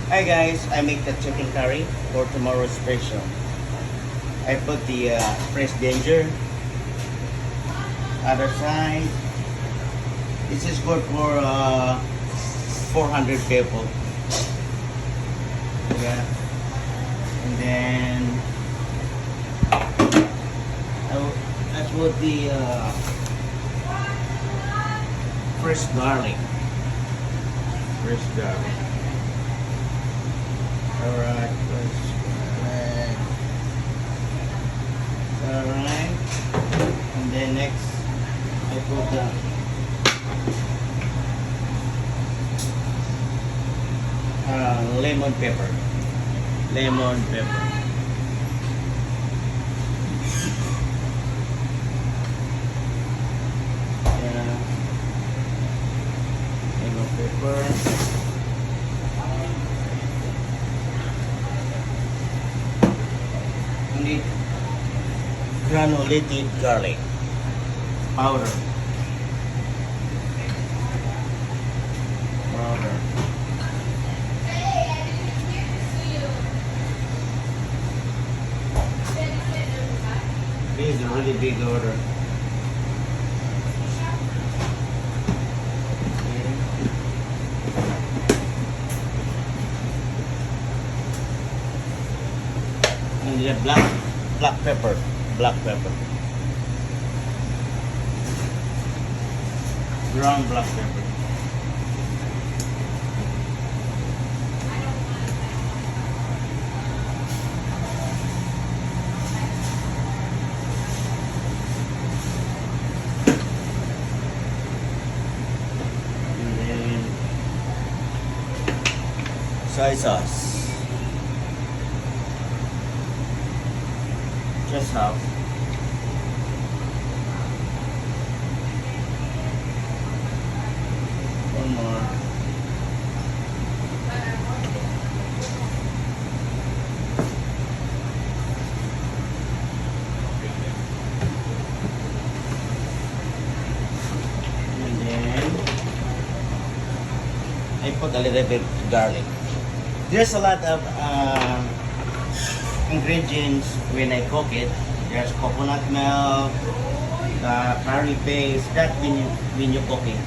Hi guys, I make the chicken curry for tomorrow's special. I put the fresh ginger. Other side. This is good for 400 people. Yeah. And then I put the fresh garlic. Fresh garlic. Alright, alright. And then next I put the lemon pepper. Lemon pepper. Yeah. Lemon pepper. Need granulated garlic powder. This is a really big order. And the black pepper. Ground black pepper. And then soy sauce. Just half. One more. And then I put a little bit garlic. There's a lot of ingredients when I cook it. There's coconut milk, the curry paste, that when you cook it.